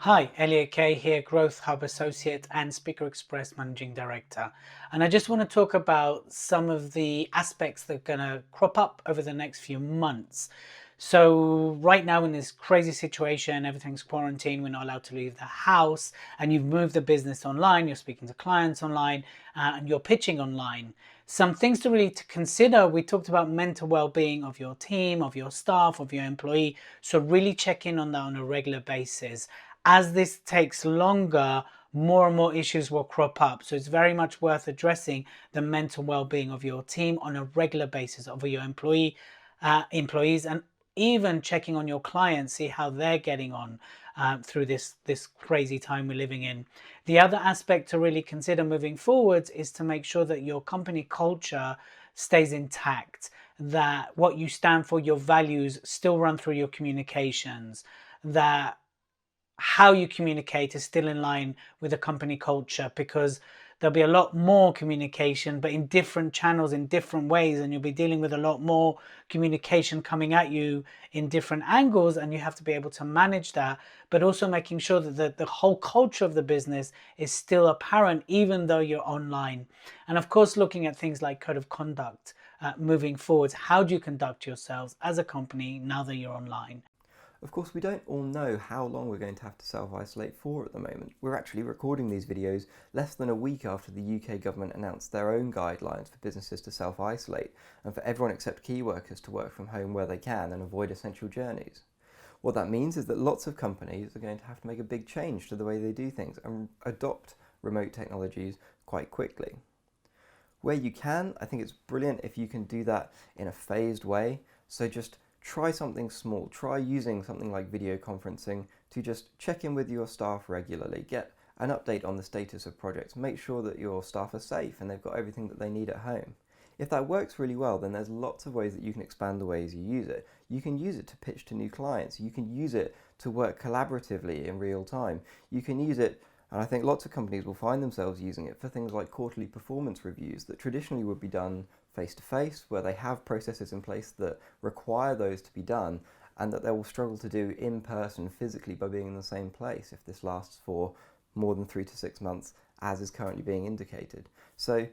Hi, Elliot Kay here, Growth Hub Associate and Speaker Express Managing Director. And I just want to talk about some of the aspects that are going to crop up over the next few months. So right now in this crazy situation, everything's quarantined, we're not allowed to leave the house, and you've moved the business online, you're speaking to clients online, and you're pitching online. Some things to really to consider. We talked about mental well-being of your team, of your staff, of your employee. So really check in on that on a regular basis. As this takes longer, more and more issues will crop up. So it's very much worth addressing the mental well-being of your team on a regular basis, of your employees, and even checking on your clients, see how they're getting on through this crazy time we're living in. The other aspect to really consider moving forwards is to make sure that your company culture stays intact, that what you stand for, your values, still run through your communications, that how you communicate is still in line with the company culture, because there'll be a lot more communication but in different channels, in different ways, and you'll be dealing with a lot more communication coming at you in different angles, and you have to be able to manage that, but also making sure that the whole culture of the business is still apparent even though you're online. And of course, looking at things like code of conduct moving forwards. How do you conduct yourselves as a company now that you're online? Of course, we don't all know how long we're going to have to self-isolate for at the moment. We're actually recording these videos less than a week after the UK government announced their own guidelines for businesses to self-isolate and for everyone except key workers to work from home where they can and avoid essential journeys. What that means is that lots of companies are going to have to make a big change to the way they do things and adopt remote technologies quite quickly. Where you can, I think it's brilliant if you can do that in a phased way. So just try something small. Try using something like video conferencing to just check in with your staff regularly, get an update on the status of projects, make sure that your staff are safe and they've got everything that they need at home. If that works really well, then there's lots of ways that you can expand the ways you use it. You can use it to pitch to new clients. You can use it to work collaboratively in real time. You can use it, and I think lots of companies will find themselves using it for things like quarterly performance reviews that traditionally would be done face-to-face, where they have processes in place that require those to be done, and that they will struggle to do in person physically by being in the same place if this lasts for more than 3 to 6 months, as is currently being indicated. So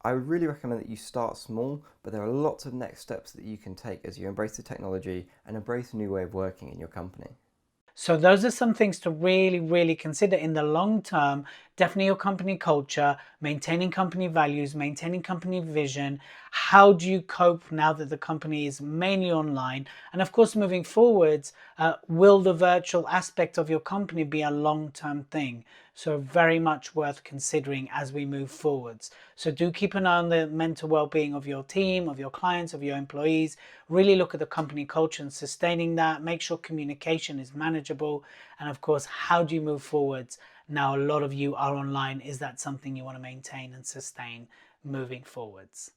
I would really recommend that you start small, but there are lots of next steps that you can take as you embrace the technology and embrace a new way of working in your company. So those are some things to really consider in the long term. Definitely your company culture, maintaining company values, maintaining company vision. How do you cope now that the company is mainly online? And of course, moving forwards, will the virtual aspect of your company be a long-term thing? So very much worth considering as we move forwards. So do keep an eye on the mental well-being of your team, of your clients, of your employees. Really look at the company culture and sustaining that. Make sure communication is manageable. And of course, how do you move forwards? Now, a lot of you are online. Is that something you want to maintain and sustain moving forwards?